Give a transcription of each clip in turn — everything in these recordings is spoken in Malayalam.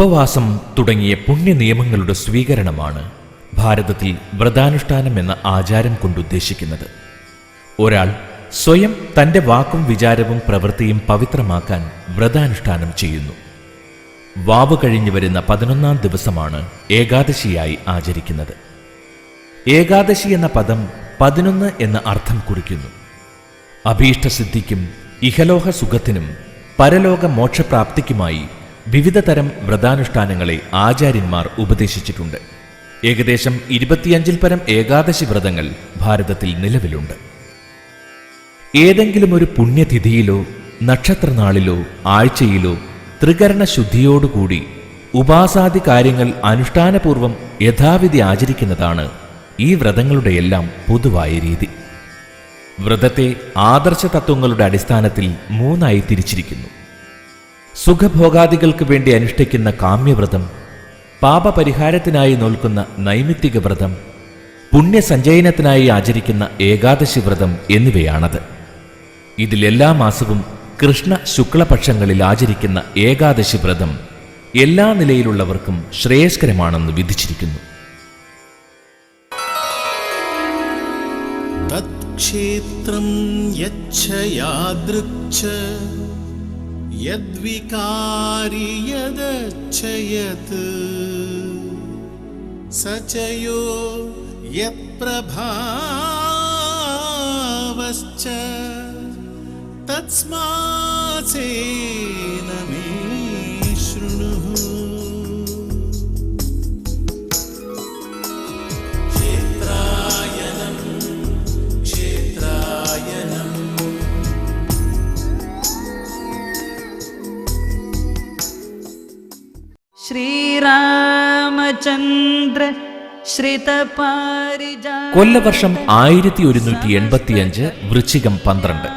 ഉപവാസം തുടങ്ങിയ പുണ്യനിയമങ്ങളുടെ സ്വീകരണമാണ് ഭാരതത്തിൽ വ്രതാനുഷ്ഠാനം എന്ന ആചാരം കൊണ്ടുദ്ദേശിക്കുന്നത്. ഒരാൾ സ്വയം തൻ്റെ വാക്കും വിചാരവും പ്രവൃത്തിയും പവിത്രമാക്കാൻ വ്രതാനുഷ്ഠാനം ചെയ്യുന്നു. വാവ് കഴിഞ്ഞു വരുന്ന 11-ാം ദിവസമാണ് ഏകാദശിയായി ആചരിക്കുന്നത്. ഏകാദശി എന്ന പദം 11 എന്ന അർത്ഥം കുറിക്കുന്നു. അഭീഷ്ടസിദ്ധിക്കും ഇഹലോക സുഖത്തിനും പരലോക മോക്ഷപ്രാപ്തിക്കുമായി വിവിധ തരം വ്രതാനുഷ്ഠാനങ്ങളെ ആചാര്യന്മാർ ഉപദേശിച്ചിട്ടുണ്ട്. ഏകദേശം 25-ൽ പരം ഏകാദശി വ്രതങ്ങൾ ഭാരതത്തിൽ നിലവിലുണ്ട്. ഏതെങ്കിലും ഒരു പുണ്യതിഥിയിലോ നക്ഷത്രനാളിലോ ആഴ്ചയിലോ ത്രികരണ ശുദ്ധിയോടുകൂടി ഉപാസാദി കാര്യങ്ങൾ അനുഷ്ഠാനപൂർവം യഥാവിധി ആചരിക്കുന്നതാണ് ഈ വ്രതങ്ങളുടെയെല്ലാം പൊതുവായ രീതി. വ്രതത്തെ ആദർശ തത്വങ്ങളുടെ അടിസ്ഥാനത്തിൽ 3ആയി തിരിച്ചിരിക്കുന്നു. സുഖഭോഗാദികൾക്ക് വേണ്ടി അനുഷ്ഠിക്കുന്ന കാമ്യവ്രതം, പാപപരിഹാരത്തിനായി നോൽക്കുന്ന നൈമിത്തിക വ്രതം, പുണ്യസഞ്ചയനത്തിനായി ആചരിക്കുന്ന ഏകാദശി വ്രതം എന്നിവയാണത്. ഇതിലെല്ലാ മാസവും കൃഷ്ണ ശുക്ലപക്ഷങ്ങളിൽ ആചരിക്കുന്ന ഏകാദശി വ്രതം എല്ലാ നിലയിലുള്ളവർക്കും ശ്രേയസ്കരമാണെന്ന് വിധിച്ചിരിക്കുന്നു. തത്ക്ഷേത്രം യച്ഛയാദൃച്ഛ യദ്വികാരി യദച്ഛയത് സചയോ യത്പ്രഭാവശ്ച തസ്മാസേന മേ ശൃണുഃ. ക്ഷേത്രായനം ക്ഷേത്രായനം. ശ്രീരാമചന്ദ്ര കൊല്ലവർഷം 1185 വൃശ്ചികം 12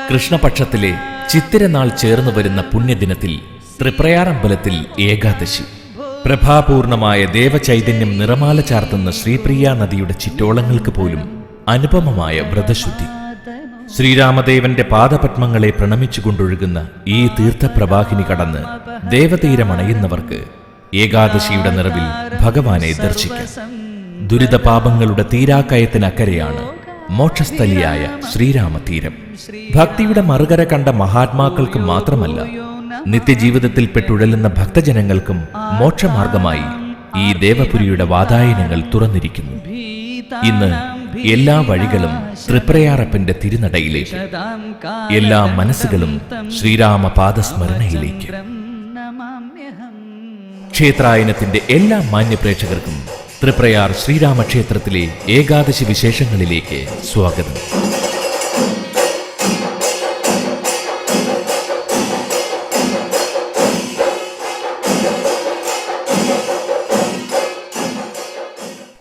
കൃഷ്ണപക്ഷത്തിലെ ചിത്തിരനാൾ ചേർന്നു വരുന്ന പുണ്യദിനത്തിൽ തൃപ്രയാറമ്പലത്തിൽ ഏകാദശി. പ്രഭാപൂർണമായ ദേവചൈതന്യം നിറമാല ചാർത്തുന്ന ശ്രീപ്രിയ നദിയുടെ ചിറ്റോളങ്ങൾക്ക് പോലും അനുപമമായ വ്രതശുദ്ധി. ശ്രീരാമദേവന്റെ പാദപത്മങ്ങളെ പ്രണമിച്ചുകൊണ്ടൊഴുകുന്ന ഈ തീർത്ഥപ്രവാഹിനി കടന്ന് ദേവതീരമണയുന്നവർക്ക് ഏകാദശിയുടെ നിറവിൽ ഭഗവാനെ ദർശിക്കാം. ദുരിതപാപങ്ങളുടെ തീരാക്കയത്തിനക്കരെയാണ് മോക്ഷസ്ഥലിയായ ശ്രീരാമതീരം. ഭക്തിയുടെ മറുകര കണ്ട മഹാത്മാക്കൾക്ക് മാത്രമല്ല, നിത്യജീവിതത്തിൽപ്പെട്ടുഴലുന്ന ഭക്തജനങ്ങൾക്കും മോക്ഷമാർഗമായി ഈ ദേവപുരിയുടെ വാതായനങ്ങൾ തുറന്നിരിക്കുന്നു. ഇന്ന് എല്ലാ വഴികളും തൃപ്രയാറപ്പന്റെ തിരുനടയിലേക്ക്, എല്ലാ മനസ്സുകളും ശ്രീരാമപാദസ്മരണയിലേക്ക്. ക്ഷേത്രായനത്തിന്റെ എല്ലാ മാന്യപ്രേക്ഷകർക്കും തൃപ്രയാർ ശ്രീരാമക്ഷേത്രത്തിലെ ഏകാദശി വിശേഷങ്ങളിലേക്ക് സ്വാഗതം.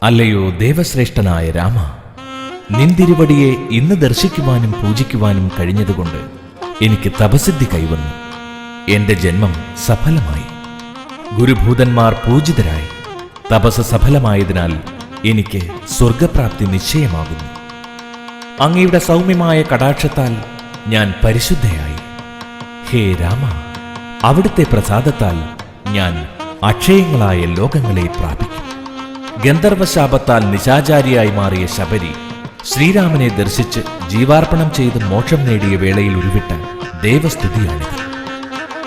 അല്ലയോ ദേവശ്രേഷ്ഠനായ രാമ, നിന്തിരുവടിയെ ഇന്ന് ദർശിക്കുവാനും പൂജിക്കുവാനും കഴിഞ്ഞതുകൊണ്ട് എനിക്ക് തപസിദ്ധി കൈവന്നു. എന്റെ ജന്മം സഫലമായി. ഗുരുഭൂതന്മാർ പൂജിതരായി. തപസ് സഫലമായതിനാൽ എനിക്ക് സ്വർഗപ്രാപ്തി നിശ്ചയമാകുന്നു. അങ്ങയുടെ സൗമ്യമായ കടാക്ഷത്താൽ ഞാൻ പരിശുദ്ധയായി. ഹേ രാമ, അവിടുത്തെ പ്രസാദത്താൽ ഞാൻ അക്ഷയങ്ങളായ ലോകങ്ങളെ പ്രാപിക്കും. ഗന്ധർവശാപത്താൽ നിശാചാരിയായി മാറിയ ശബരി ശ്രീരാമനെ ദർശിച്ച് ജീവാർപ്പണം ചെയ്ത് മോക്ഷം നേടിയ വേളയിൽ ഉരുവിട്ട ദേവസ്തുതിയാണിത്.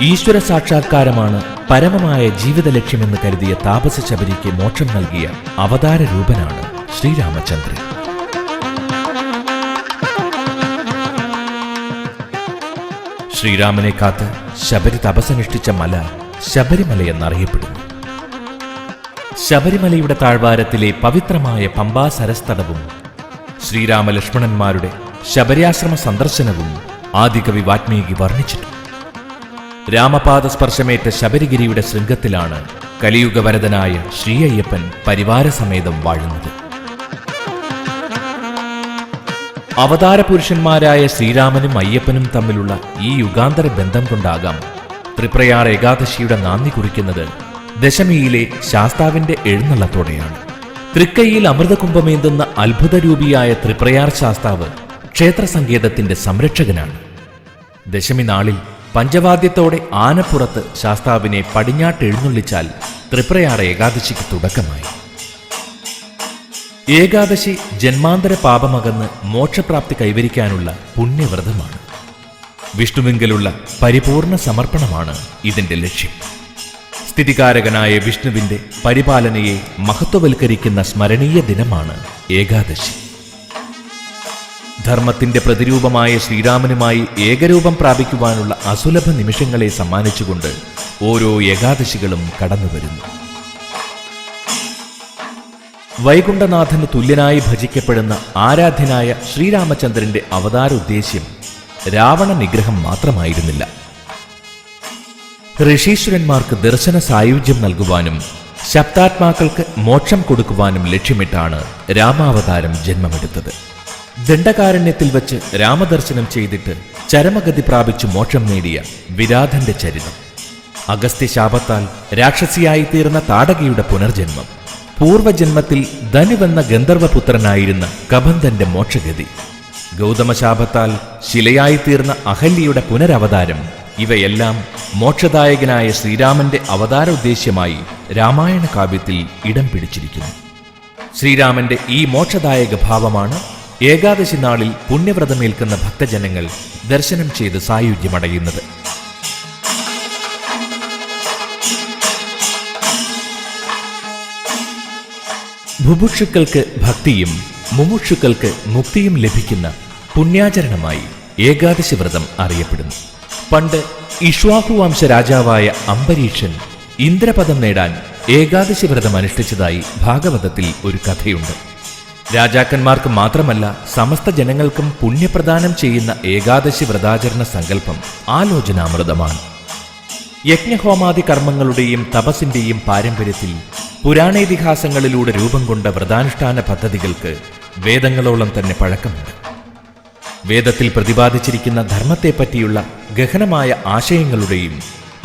ഈശ്വര സാക്ഷാത്കാരമാണ് പരമമായ ജീവിത ലക്ഷ്യമെന്ന് കരുതിയ താപസ ശബരിക്ക് മോക്ഷം നൽകിയ അവതാര രൂപനാണ് ശ്രീരാമചന്ദ്രൻ. ശ്രീരാമനെ കാത്ത് ശബരി തപസ്സനുഷ്ഠിച്ച മല ശബരിമല എന്നറിയപ്പെടുന്നു. ശബരിമലയുടെ താഴ്വാരത്തിലെ പവിത്രമായ പമ്പാ സരസ്തടവും ശ്രീരാമലക്ഷ്മണന്മാരുടെ ശബരിയാശ്രമ സന്ദർശനവും ആദികവി വാൽമീകി വർണ്ണിച്ചിട്ടുണ്ട്. രാമപാദസ്പർശമേറ്റ ശബരിഗിരിയുടെ ശൃംഗത്തിലാണ് കലിയുഗവരദനായ ശ്രീ അയ്യപ്പൻ പരിവാരസമേതം വാഴുന്നത്. അവതാരപുരുഷന്മാരായ ശ്രീരാമനും അയ്യപ്പനും തമ്മിലുള്ള ഈ യുഗാന്തര ബന്ധം കൊണ്ടാകാം തൃപ്രയാർ ഏകാദശിയുടെ നാന്ദി കുറിക്കുന്നത് ദശമിയിലെ ശാസ്താവിന്റെ എഴുന്നള്ളത്തോടെയാണ്. തൃക്കൈയിൽ അമൃതകുംഭമേന്തുന്ന അത്ഭുതരൂപിയായ തൃപ്രയാർ ശാസ്താവ് ക്ഷേത്രസങ്കേതത്തിന്റെ സംരക്ഷകനാണ്. ദശമി നാളിൽ പഞ്ചവാദ്യത്തോടെ ആനപ്പുറത്ത് ശാസ്താവിനെ പടിഞ്ഞാട്ട് എഴുന്നള്ളിച്ചാൽ തൃപ്രയാർ ഏകാദശിക്ക് തുടക്കമായി. ഏകാദശി ജന്മാന്തര പാപമകന്ന് മോക്ഷപ്രാപ്തി കൈവരിക്കാനുള്ള പുണ്യവ്രതമാണ്. വിഷ്ണുവിങ്കലുള്ള പരിപൂർണ സമർപ്പണമാണ് ഇതിന്റെ ലക്ഷ്യം. സ്ഥിതികാരകനായ വിഷ്ണുവിന്റെ പരിപാലനയെ മഹത്വവൽക്കരിക്കുന്ന സ്മരണീയ ദിനമാണ് ഏകാദശി. ധർമ്മത്തിന്റെ പ്രതിരൂപമായ ശ്രീരാമനുമായി ഏകരൂപം പ്രാപിക്കുവാനുള്ള അസുലഭ നിമിഷങ്ങളെ സമ്മാനിച്ചുകൊണ്ട് ഓരോ ഏകാദശികളും കടന്നുവരുന്നു. വൈകുണ്ഠനാഥന് തുല്യനായി ഭജിക്കപ്പെടുന്ന ആരാധ്യനായ ശ്രീരാമചന്ദ്രന്റെ അവതാര ഉദ്ദേശ്യം രാവണ നിഗ്രഹം മാത്രമായിരുന്നില്ല. ഋഷീശ്വരന്മാർക്ക് ദർശന സായുജ്യം നൽകുവാനും ശബ്ദാത്മാക്കൾക്ക് മോക്ഷം കൊടുക്കുവാനും ലക്ഷ്യമിട്ടാണ് രാമാവതാരം ജന്മമെടുത്തത്. ദണ്ഡകാരണ്യത്തിൽ വച്ച് രാമദർശനം ചെയ്തിട്ട് ചരമഗതി പ്രാപിച്ചു മോക്ഷം നേടിയ വിരാധന്റെ ചരിതം, അഗസ്ത്യശാപത്താൽ രാക്ഷസിയായിത്തീർന്ന താടകയുടെ പുനർജന്മം, പൂർവജന്മത്തിൽ ധനുവെന്ന ഗന്ധർവപുത്രനായിരുന്ന കബന്ധന്റെ മോക്ഷഗതി, ഗൗതമശാപത്താൽ ശിലയായിത്തീർന്ന അഹല്യയുടെ പുനരവതാരം, ഇവയെല്ലാം മോക്ഷദായകനായ ശ്രീരാമന്റെ അവതാര ഉദ്ദേശ്യമായി രാമായണ കാവ്യത്തിൽ ഇടം പിടിച്ചിരിക്കുന്നു. ശ്രീരാമന്റെ ഈ മോക്ഷദായക ഭാവമാണ് ഏകാദശി നാളിൽ പുണ്യവ്രതമേൽക്കുന്ന ഭക്തജനങ്ങൾ ദർശനം ചെയ്ത് സായുജ്യമടയുന്നത്. ബുഭുക്ഷുക്കൾക്ക് ഭക്തിയും മുമുക്ഷുക്കൾക്ക് മുക്തിയും ലഭിക്കുന്ന പുണ്യാചരണമായി ഏകാദശി വ്രതം അറിയപ്പെടുന്നു. പണ്ട് ഇക്ഷ്വാകു വംശ രാജാവായ അംബരീഷൻ ഇന്ദ്രപദം നേടാൻ ഏകാദശി വ്രതം അനുഷ്ഠിച്ചതായി ഭാഗവതത്തിൽ ഒരു കഥയുണ്ട്. രാജാക്കന്മാർക്ക് മാത്രമല്ല സമസ്ത ജനങ്ങൾക്കും പുണ്യപ്രദാനം ചെയ്യുന്ന ഏകാദശി വ്രതാചരണ സങ്കല്പം ആലോചനാമൃതമാണ്. യജ്ഞഹോമാദി കർമ്മങ്ങളുടെയും തപസ്സിന്റെയും പാരമ്പര്യത്തിൽ പുരാണേതിഹാസങ്ങളിലൂടെ രൂപം കൊണ്ട വ്രതാനുഷ്ഠാന പദ്ധതികൾക്ക് വേദങ്ങളോളം തന്നെ പഴക്കമുണ്ട്. വേദത്തിൽ പ്രതിപാദിച്ചിരിക്കുന്ന ധർമ്മത്തെപ്പറ്റിയുള്ള ഗഹനമായ ആശയങ്ങളുടെയും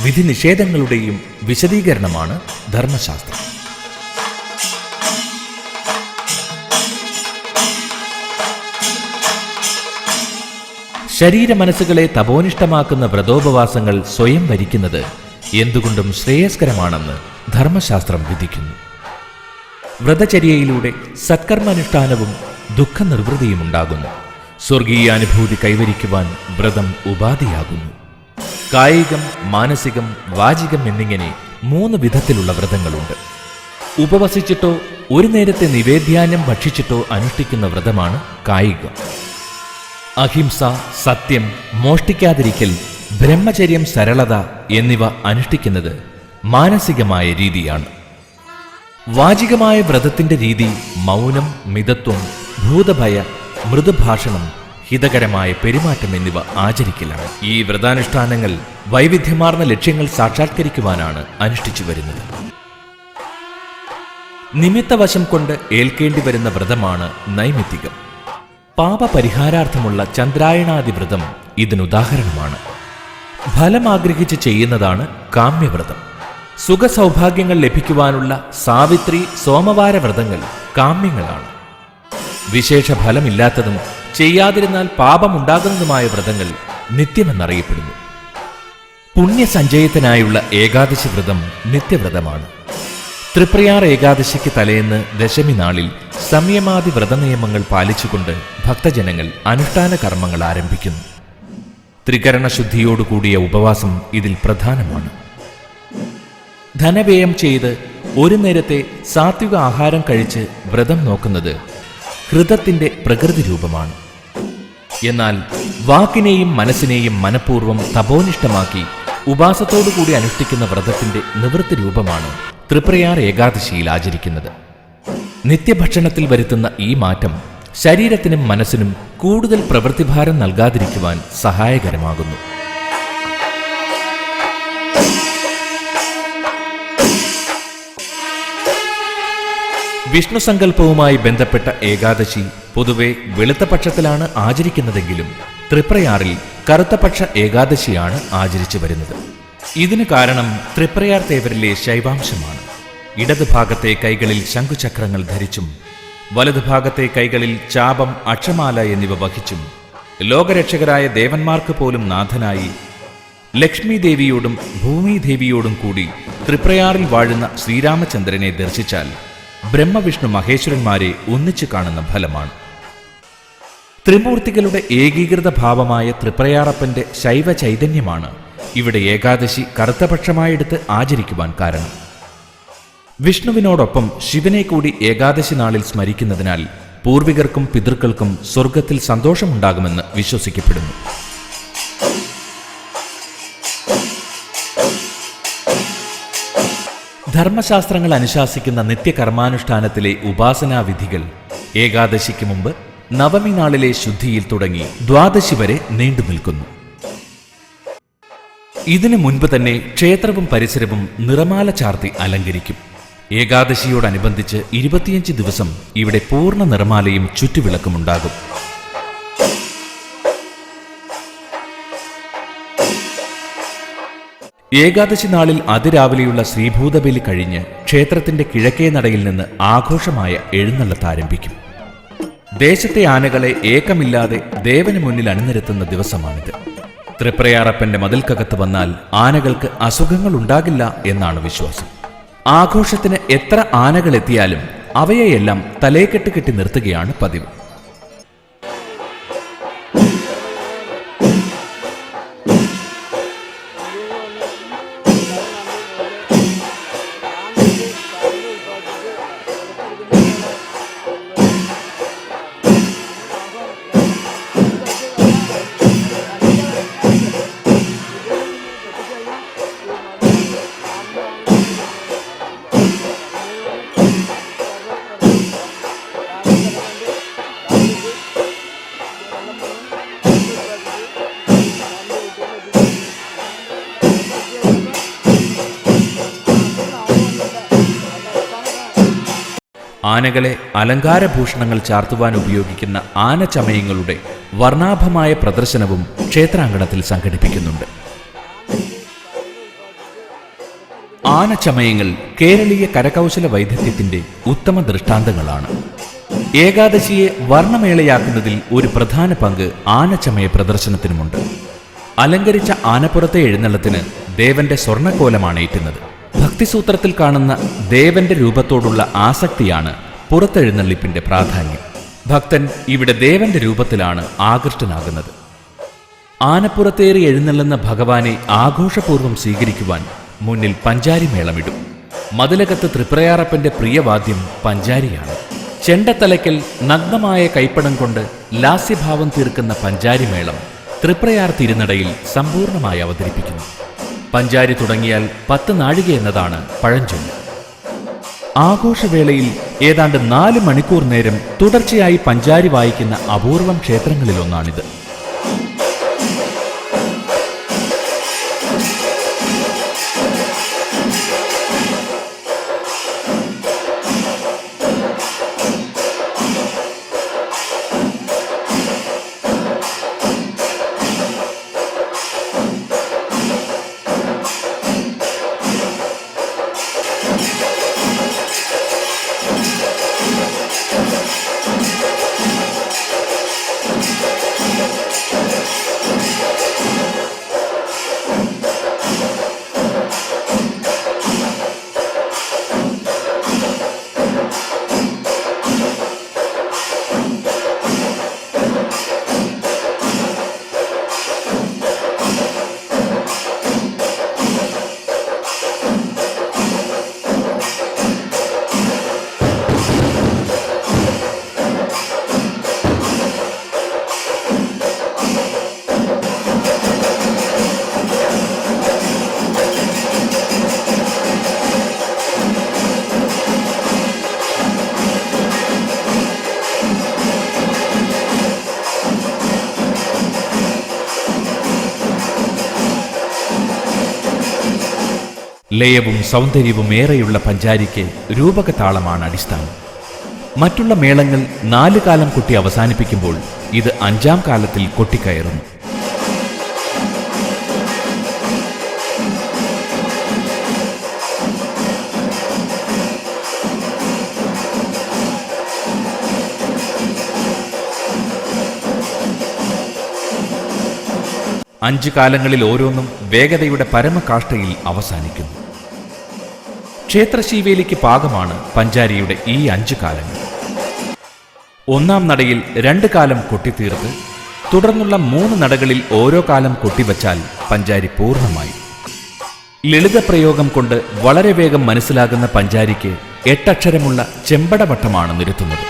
വിധിനിഷേധങ്ങളുടെയും വിശദീകരണമാണ് ധർമ്മശാസ്ത്രം. ശരീരമനസ്സുകളെ തപോനിഷ്ഠമാക്കുന്ന വ്രതോപവാസങ്ങൾ സ്വയം വരിക്കുന്നത് എന്തുകൊണ്ടും ശ്രേയസ്കരമാണെന്ന് ധർമ്മശാസ്ത്രം വിധിക്കുന്നു. വ്രതചര്യയിലൂടെ സത്കർമാനുഷ്ഠാനവും ദുഃഖനിർവൃതിയും ഉണ്ടാകുന്നു. സ്വർഗീയാനുഭൂതി കൈവരിക്കുവാൻ വ്രതം ഉപാധിയാകുന്നു. കായികം, മാനസികം, വാചികം എന്നിങ്ങനെ 3 വിധത്തിലുള്ള വ്രതങ്ങളുണ്ട്. ഉപവസിച്ചിട്ടോ ഒരു നേരത്തെ നിവേദ്യാന്നം ഭക്ഷിച്ചിട്ടോ അനുഷ്ഠിക്കുന്ന വ്രതമാണ് കായികം. അഹിംസ, സത്യം, മോഷ്ടിക്കാതിരിക്കൽ, ബ്രഹ്മചര്യം, സരളത എന്നിവ അനുഷ്ഠിക്കുന്നത് മാനസികമായ രീതിയാണ്. വാചികമായ വ്രതത്തിന്റെ രീതി മൗനം, മിതത്വം, ഭൂതഭയ, മൃദുഭാഷണം, ഹിതകരമായ പെരുമാറ്റം എന്നിവ ആചരിക്കലാണ്. ഈ വ്രതാനുഷ്ഠാനങ്ങൾ വൈവിധ്യമാർന്ന ലക്ഷ്യങ്ങൾ സാക്ഷാത്കരിക്കുവാനാണ് അനുഷ്ഠിച്ചു വരുന്നത്. നിമിത്തവശം കൊണ്ട് ഏൽക്കേണ്ടി വരുന്ന വ്രതമാണ് നൈമിത്തികം. പാപപരിഹാരാർത്ഥമുള്ള ചന്ദ്രായണാദി വ്രതം ഇതിനുദാഹരണമാണ്. ഫലം ആഗ്രഹിച്ച് ചെയ്യുന്നതാണ് കാമ്യവ്രതം. സുഖസൗഭാഗ്യങ്ങൾ ലഭിക്കുവാനുള്ള സാവിത്രി, സോമവാര വ്രതങ്ങൾ കാമ്യങ്ങളാണ്. വിശേഷ ഫലമില്ലാത്തതും ചെയ്യാതിരുന്നാൽ പാപമുണ്ടാകുന്നതുമായ വ്രതങ്ങൾ നിത്യമെന്നറിയപ്പെടുന്നു. പുണ്യസഞ്ചയത്തിനായുള്ള ഏകാദശി വ്രതം നിത്യവ്രതമാണ്. തൃപ്രയാർ ഏകാദശിക്ക് തലേന്ന് ദശമി നാളിൽ സംയമാദി വ്രതനിയമങ്ങൾ പാലിച്ചുകൊണ്ട് ഭക്തജനങ്ങൾ അനുഷ്ഠാന കർമ്മങ്ങൾ ആരംഭിക്കുന്നു. ത്രികരണശുദ്ധിയോടുകൂടിയ ഉപവാസം ഇതിൽ പ്രധാനമാണ്. ധനവ്യയം ചെയ്ത് ഒരു നേരത്തെ സാത്വിക ആഹാരം കഴിച്ച് വ്രതം നോക്കുന്നത് ഹൃദത്തിന്റെ പ്രകൃതി രൂപമാണ്. എന്നാൽ വാക്കിനെയും മനസ്സിനെയും മനഃപൂർവ്വം തപോനിഷ്ഠമാക്കി ഉപാസത്തോടുകൂടി അനുഷ്ഠിക്കുന്ന വ്രതത്തിന്റെ നിവൃത്തി രൂപമാണ് തൃപ്രയാർ ഏകാദശിയിൽ ആചരിക്കുന്നത്. നിത്യഭക്ഷണത്തിൽ വരുത്തുന്ന ഈ മാറ്റം ശരീരത്തിനും മനസ്സിനും കൂടുതൽ പ്രവൃത്തിഭാരം നൽകാതിരിക്കുവാൻ സഹായകരമാകുന്നു. വിഷ്ണു സങ്കല്പവുമായി ബന്ധപ്പെട്ട ഏകാദശി പൊതുവെ വെളുത്ത പക്ഷത്തിലാണ് ആചരിക്കുന്നതെങ്കിലും തൃപ്രയാറിൽ കറുത്തപക്ഷ ഏകാദശിയാണ് ആചരിച്ചു വരുന്നത്. ഇതിന് കാരണം തൃപ്രയാർ തേവരിലെ ശൈവാംശമാണ്. ഇടതുഭാഗത്തെ കൈകളിൽ ശംഖുചക്രങ്ങൾ ധരിച്ചും വലതുഭാഗത്തെ കൈകളിൽ ചാപം, അക്ഷമാല എന്നിവ വഹിച്ചും ലോകരക്ഷകരായ ദേവന്മാർക്ക് പോലും നാഥനായി ലക്ഷ്മി ദേവിയോടും ഭൂമിദേവിയോടും കൂടി തൃപ്രയാറിൽ വാഴുന്ന ശ്രീരാമചന്ദ്രനെ ദർശിച്ചാൽ ബ്രഹ്മവിഷ്ണു മഹേശ്വരന്മാരെ ഒന്നിച്ചു കാണുന്ന ഫലമാണ്. ത്രിമൂർത്തികളുടെ ഏകീകൃത ഭാവമായ തൃപ്രയാറപ്പന്റെ ശൈവ ചൈതന്യമാണ് ഇവിടെ ഏകാദശി കറുത്തപക്ഷമായെടുത്ത് ആചരിക്കുവാൻ കാരണം. വിഷ്ണുവിനോടൊപ്പം ശിവനെ കൂടി ഏകാദശി നാളിൽ സ്മരിക്കുന്നതിനാൽ പൂർവികർക്കും പിതൃക്കൾക്കും സ്വർഗത്തിൽ സന്തോഷമുണ്ടാകുമെന്ന് വിശ്വസിക്കപ്പെടുന്നു. ധർമ്മശാസ്ത്രങ്ങൾ അനുശാസിക്കുന്ന നിത്യകർമാനുഷ്ഠാനത്തിലെ ഉപാസനാവിധികൾ ഏകാദശിക്ക് മുമ്പ് നവമി നാളിലെ ശുദ്ധിയിൽ തുടങ്ങി ദ്വാദശി വരെ നീണ്ടു നിൽക്കുന്നു. ഇതിനു മുൻപ് തന്നെ ക്ഷേത്രവും പരിസരവും നിറമാല ചാർത്തി അലങ്കരിക്കും. ഏകാദശിയോടനുബന്ധിച്ച് 25 ദിവസം ഇവിടെ പൂർണ്ണ നിറമാലയും ചുറ്റുവിളക്കുമുണ്ടാകും. ഏകാദശി നാളിൽ അതിരാവിലെയുള്ള ശ്രീഭൂതബലി കഴിഞ്ഞ് ക്ഷേത്രത്തിന്റെ കിഴക്കേ നടയിൽ നിന്ന് ആഘോഷമായ എഴുന്നള്ളത്ത് ആരംഭിക്കും. ദേശത്തെ ആനകളെ ഏക്കമില്ലാതെ ദേവന് മുന്നിൽ അണിനിരത്തുന്ന ദിവസമാണിത്. തൃപ്രയാറപ്പന്റെ മതിൽക്കകത്ത് വന്നാൽ ആനകൾക്ക് അസുഖങ്ങൾ ഉണ്ടാകില്ല എന്നാണ് വിശ്വാസം. ആഘോഷത്തിന് എത്ര ആനകൾ എത്തിയാലും അവയെയെല്ലാം തലേക്കെട്ട് കെട്ടി നിർത്തുകയാണ് പതിവ്. ആനകളെ അലങ്കാരഭൂഷണങ്ങൾ ചാർത്തുവാൻ ഉപയോഗിക്കുന്ന ആനച്ചമയങ്ങളുടെ വർണ്ണാഭമായ പ്രദർശനവും ക്ഷേത്രാങ്കണത്തിൽ സംഘടിപ്പിക്കുന്നുണ്ട്. ആനച്ചമയങ്ങൾ കേരളീയ കരകൗശല വൈദഗ്ധ്യത്തിന്റെ ഉത്തമ ദൃഷ്ടാന്തങ്ങളാണ്. ഏകാദശിയെ വർണ്ണമേളയാക്കുന്നതിൽ ഒരു പ്രധാന പങ്ക് ആനച്ചമയ പ്രദർശനത്തിനുമുണ്ട്. അലങ്കരിച്ച ആനപ്പുറത്തെ എഴുന്നള്ളത്തിന് ദേവന്റെ സ്വർണ്ണക്കോലമാണ് ഏറ്റുന്നത്. ഭക്തിസൂത്രത്തിൽ കാണുന്ന ദേവന്റെ രൂപത്തോടുള്ള ആസക്തിയാണ് പുറത്തെഴുന്നള്ളിപ്പിന്റെ പ്രാധാന്യം. ഭക്തൻ ഇവിടെ ദേവന്റെ രൂപത്തിലാണ് ആകൃഷ്ടനാകുന്നത്. ആനപ്പുറത്തേറി എഴുന്നള്ളുന്ന ഭഗവാനെ ആഘോഷപൂർവ്വം സ്വീകരിക്കുവാൻ മുന്നിൽ പഞ്ചാരി മേളമിടും. മതിലകത്ത് തൃപ്രയാറപ്പന്റെ പ്രിയവാദ്യം പഞ്ചാരിയാണ്. ചെണ്ടത്തലയ്ക്കൽ നഗ്നമായ കൈപ്പടം കൊണ്ട് ലാസ്യഭാവം തീർക്കുന്ന പഞ്ചാരി മേളം തൃപ്രയാർ തിരുനടയിൽ സമ്പൂർണമായി അവതരിപ്പിക്കുന്നു. പഞ്ചാരി തുടങ്ങിയാൽ 10 നാഴിക എന്നതാണ് പഴഞ്ചൊല്ല്. ആഘോഷവേളയിൽ ഏതാണ്ട് 4 മണിക്കൂർ നേരം തുടർച്ചയായി പഞ്ചാരി വായിക്കുന്ന അപൂർവം ക്ഷേത്രങ്ങളിലൊന്നാണിത്. ലയവും സൗന്ദര്യവും ഏറെയുള്ള പഞ്ചാരിക്ക് രൂപകതാളമാണ് അടിസ്ഥാനം. മറ്റുള്ള മേളങ്ങൾ 4 കാലം കൊട്ടി അവസാനിപ്പിക്കുമ്പോൾ ഇത് 5-ാം കാലത്തിൽ കൊട്ടിക്കയറുന്നു. 5 കാലങ്ങളിൽ ഓരോന്നും വേഗതയുടെ പരമകാഷ്ഠയിൽ അവസാനിക്കുന്നു. ക്ഷേത്രശീവേലിക്ക് പാകമാണ് പഞ്ചാരിയുടെ ഈ 5 കാലങ്ങൾ. 1-ാം നടയിൽ 2 കാലം കൊട്ടിത്തീർത്ത് തുടർന്നുള്ള 3 നടകളിൽ ഓരോ കാലം കൊട്ടിവച്ചാൽ പഞ്ചാരി പൂർണ്ണമായി. ലളിതപ്രയോഗം കൊണ്ട് വളരെ വേഗം മനസ്സിലാകുന്ന പഞ്ചാരിക്ക് 8 അക്ഷരമുള്ള ചെമ്പടവട്ടമാണ് നിരത്തുന്നത്.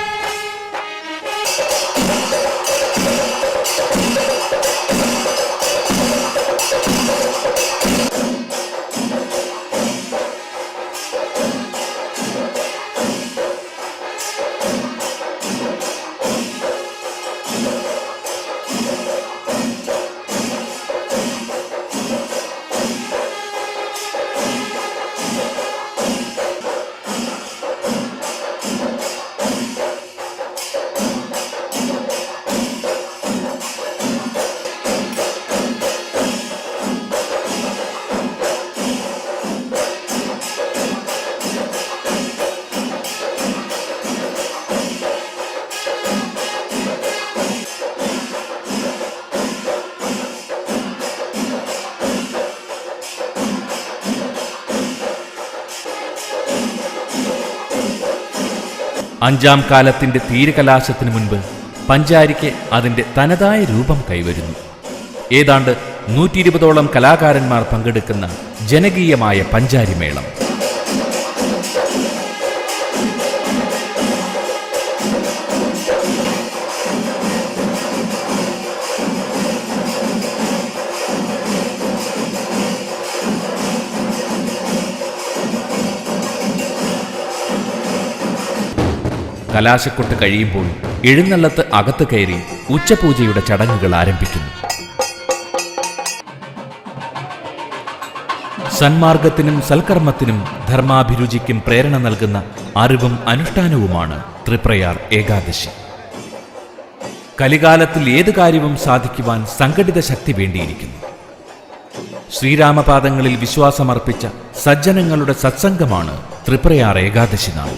അഞ്ചാം കാലത്തിന്റെ തീരകലാശത്തിനു മുൻപ് പഞ്ചാരിക്ക് അതിന്റെ തനതായ രൂപം കൈവരുന്നു. ഏതാണ്ട് 120ഓളം കലാകാരന്മാർ പങ്കെടുക്കുന്ന ജനകീയമായ പഞ്ചാരിമേളം. കലാശക്കൊട്ട് കഴിയുമ്പോൾ എഴുന്നള്ളത്ത് അകത്ത് കയറി ഉച്ചപൂജയുടെ ചടങ്ങുകൾ ആരംഭിക്കുന്നു. സന്മാർഗത്തിനും സൽക്കർമ്മത്തിനും ധർമാഭിരുചിക്കും പ്രേരണ നൽകുന്ന അറിവും അനുഷ്ഠാനവുമാണ് തൃപ്രയാർ ഏകാദശി. കലികാലത്തിൽ ഏതു കാര്യവും സാധിക്കുവാൻ സംഘടിത ശക്തി വേണ്ടിയിരിക്കുന്നു. ശ്രീരാമപാദങ്ങളിൽ വിശ്വാസമർപ്പിച്ച സജ്ജനങ്ങളുടെ സത്സംഗമാണ് തൃപ്രയാർ ഏകാദശി നാൾ.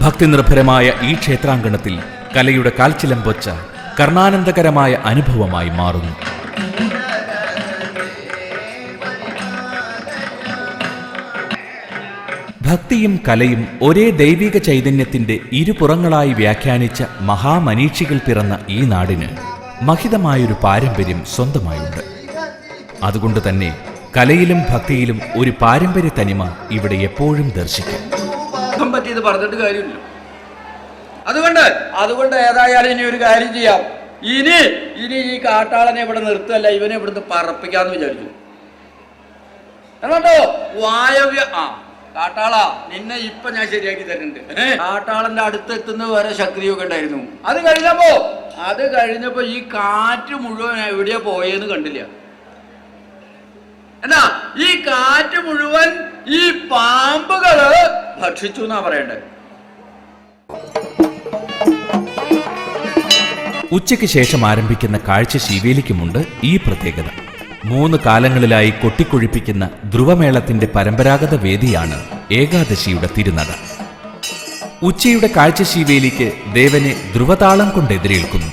ഭക്തിനിർഭരമായ ഈ ക്ഷേത്രാങ്കണത്തിൽ കലയുടെ കാൽച്ചിലമ്പൊച്ച കർണാനന്ദകരമായ അനുഭവമായി മാറുന്നു. ഭക്തിയും കലയും ഒരേ ദൈവിക ചൈതന്യത്തിന്റെ ഇരുപുറങ്ങളായി വ്യാഖ്യാനിച്ച മഹാമനീഷികൾ പിറന്ന ഈ നാടിന് മഹിതമായൊരു പാരമ്പര്യം സ്വന്തമായുണ്ട്. അതുകൊണ്ട് തന്നെ കലയിലും ഭക്തിയിലും ഒരു പാരമ്പര്യ തനിമ ഇവിടെ എപ്പോഴും ദർശിക്കും. പറ്റിയത് പറഞ്ഞിട്ട് കാര്യമില്ല. അതുകൊണ്ട് ഏതായാലും ഇനി ഒരു കാര്യം ചെയ്യാം. ഇനി ഈ കാട്ടാളനെ ഇവിടെ നിർത്തല്ല, ഇവനെ ഇവിടുന്ന് പറപ്പിക്കാന്ന് വിചാരിച്ചു. എന്നിട്ടോ വായവ്യ കാട്ടാളാ, നിന്നെ ഇപ്പൊ ഞാൻ ശരിയാക്കി തരുന്നുണ്ട്. കാട്ടാളന്റെ അടുത്തെത്തുന്ന വരെ ശക്തിയൊക്കെ ഉണ്ടായിരുന്നു. അത് കഴിഞ്ഞപ്പോ ഈ കാറ്റ് മുഴുവൻ എവിടെയാ പോയെന്ന് കണ്ടില്ല. എന്നാ ഈ കാറ്റ് മുഴുവൻ ഈ പാമ്പുകള് ഭക്ഷിച്ചു എന്നാ പറയണ്ടേ. ഉച്ചയ്ക്ക് ശേഷം ആരംഭിക്കുന്ന കാഴ്ച ശീവേലിക്കുമുണ്ട് ഈ പ്രത്യേകത. 3 കാലങ്ങളിലായി കൊട്ടിക്കൊഴിപ്പിക്കുന്ന ധ്രുവമേളത്തിന്റെ പരമ്പരാഗത വേദിയാണ് ഏകാദശിയുടെ തിരുനട. ഉച്ചയുടെ കാഴ്ച ശീവേലിക്ക് ദേവനെ ധ്രുവതാളം കൊണ്ട് എതിരേൽക്കുന്നു.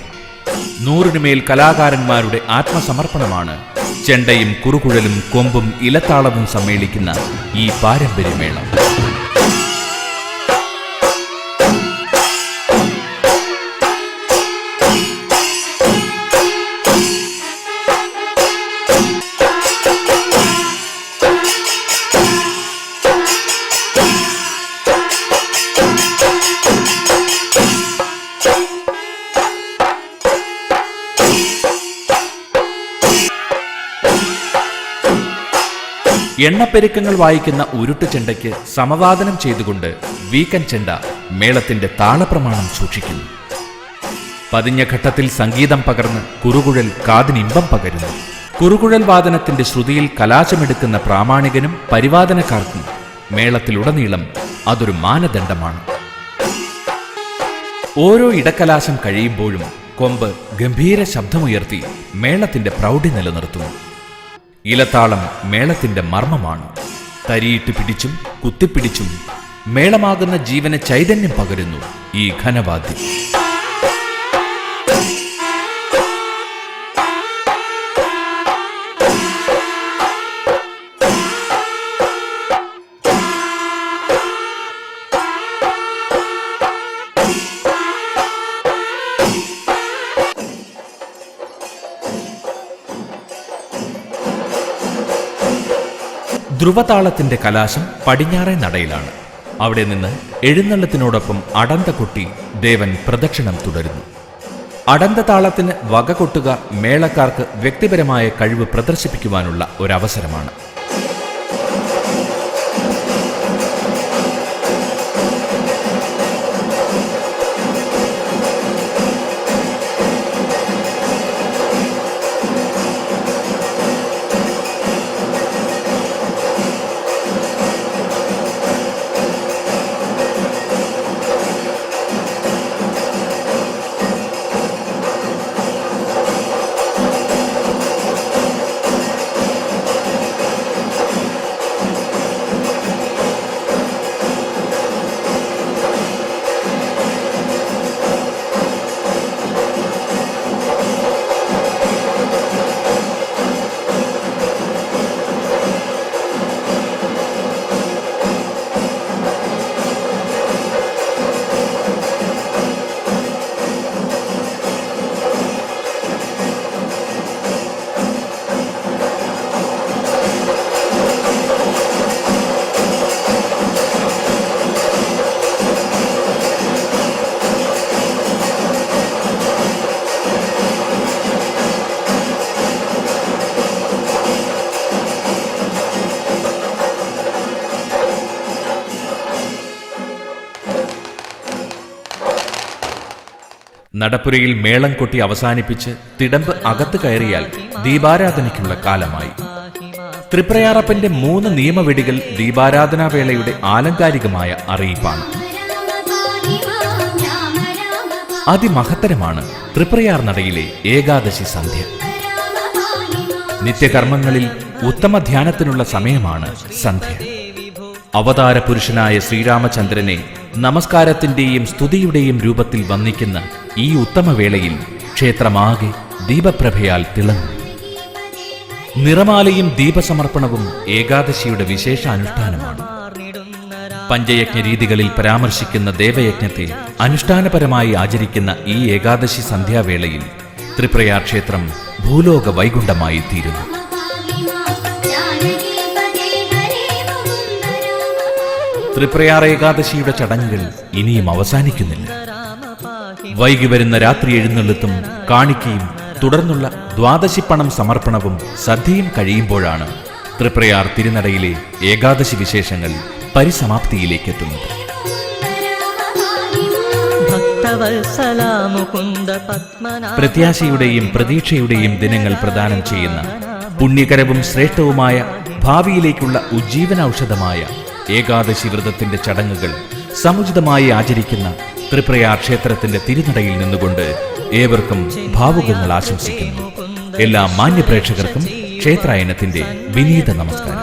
100-നുമേൽ കലാകാരന്മാരുടെ ആത്മസമർപ്പണമാണ് ചെണ്ടയും കുറുകുഴലും കൊമ്പും ഇലത്താളവും സമ്മേളിക്കുന്ന ഈ പാരമ്പര്യമേളം. എണ്ണപ്പെരുക്കങ്ങൾ വായിക്കുന്ന ഉരുട്ടു ചെണ്ടയ്ക്ക് സമവാദനം ചെയ്തുകൊണ്ട് വീക്കൻ ചെണ്ട മേളത്തിന്റെ താളപ്രമാണം സൂക്ഷിക്കുന്നു. പതിഞ്ഞ ഘട്ടത്തിൽ സംഗീതം പകർന്ന് കുറുകുഴൽ കാതിനിമ്പം പകരുന്നു. കുറുകുഴൽ വാദനത്തിന്റെ ശ്രുതിയിൽ കലാശമെടുക്കുന്ന പ്രാമാണികനും പരിവാദനക്കാർക്കും മേളത്തിലുടനീളം അതൊരു മാനദണ്ഡമാണ്. ഓരോ ഇടക്കലാശം കഴിയുമ്പോഴും കൊമ്പ് ഗംഭീര ശബ്ദമുയർത്തി മേളത്തിന്റെ പ്രൗഢി നിലനിർത്തുന്നു. ഇലത്താളം മേളത്തിന്റെ മർമ്മമാണ്. തരിയിട്ട് പിടിച്ചും കുത്തിപ്പിടിച്ചും മേളമാകുന്ന ജീവന് ചൈതന്യം പകരുന്നു ഈ ഘനവാദ്യം. ധ്രുവതാളത്തിന്റെ കലാശം പടിഞ്ഞാറേ നടയിലാണ്. അവിടെ നിന്ന് എഴുന്നള്ളത്തിനോടൊപ്പം അടന്ത കൊട്ടി ദേവൻ പ്രദക്ഷിണം തുടരുന്നു. അടന്ത താളത്തിന് വക കൊട്ടുക മേളക്കാർക്ക് വ്യക്തിപരമായ കഴിവ് പ്രദർശിപ്പിക്കുവാനുള്ള ഒരവസരമാണ്. നടപ്പുരയിൽ മേളം കൊട്ടി അവസാനിപ്പിച്ച് തിടമ്പ് അകത്ത് കയറിയാൽ ദീപാരാധനയ്ക്കുള്ള കാലമായി. തൃപ്രയാറപ്പന്റെ 3 നിയമവെടികൾ ദീപാരാധനാവേളയുടെ ആലങ്കാരികമായ അറിയിപ്പാണ്. അതിമഹത്തരമാണ് തൃപ്രയാർ നടയിലെ ഏകാദശി സന്ധ്യ. നിത്യകർമ്മങ്ങളിൽ ഉത്തമ ധ്യാനത്തിനുള്ള സമയമാണ് സന്ധ്യ. അവതാര പുരുഷനായ ശ്രീരാമചന്ദ്രനെ നമസ്കാരത്തിന്റെയും സ്തുതിയുടെയും രൂപത്തിൽ വന്ദിക്കുന്ന ഈ ഉത്തമവേളയിൽ ക്ഷേത്രമാകെ ദീപപ്രഭയാൽ തിളങ്ങും. നിറമാലയും ദീപസമർപ്പണവും ഏകാദശിയുടെ വിശേഷ അനുഷ്ഠാനമാണ്. പഞ്ചയജ്ഞ രീതികളിൽ പരാമർശിക്കുന്ന ദേവയജ്ഞത്തെ അനുഷ്ഠാനപരമായി ആചരിക്കുന്ന ഈ ഏകാദശി സന്ധ്യാവേളയിൽ തൃപ്രയാർ ക്ഷേത്രം ഭൂലോക വൈകുണ്ഠമായി തീരുന്നു. തൃപ്രയാർ ഏകാദശിയുടെ ചടങ്ങുകൾ ഇനിയും അവസാനിക്കുന്നില്ല. വൈകി വരുന്ന രാത്രി എഴുന്നള്ളിത്തും കാണിക്കയും തുടർന്നുള്ള ദ്വാദശിപ്പണം സമർപ്പണവും സദ്യയും കഴിയുമ്പോഴാണ് തൃപ്രയാർ തിരുനടയിലെ ഏകാദശി വിശേഷങ്ങൾ പരിസമാപ്തിയിലേക്കെത്തുന്നത്. പ്രത്യാശയുടെയും പ്രതീക്ഷയുടെയും ദിനങ്ങൾ പ്രദാനം ചെയ്യുന്ന പുണ്യകരവും ശ്രേഷ്ഠവുമായ ഭാവിയിലേക്കുള്ള ഉജ്ജീവനൌഷധമായ ഏകാദശി വ്രതത്തിന്റെ ചടങ്ങുകൾ സമുചിതമായി ആചരിക്കുന്ന തൃപ്രയാർ ക്ഷേത്രത്തിന്റെ തിരുനടയിൽ നിന്നുകൊണ്ട് ഏവർക്കും ഭാവുകങ്ങൾ ആശംസിക്കുന്നു. എല്ലാ മാന്യപ്രേക്ഷകർക്കും ക്ഷേത്രായനത്തിന്റെ വിനീത നമസ്കാരം.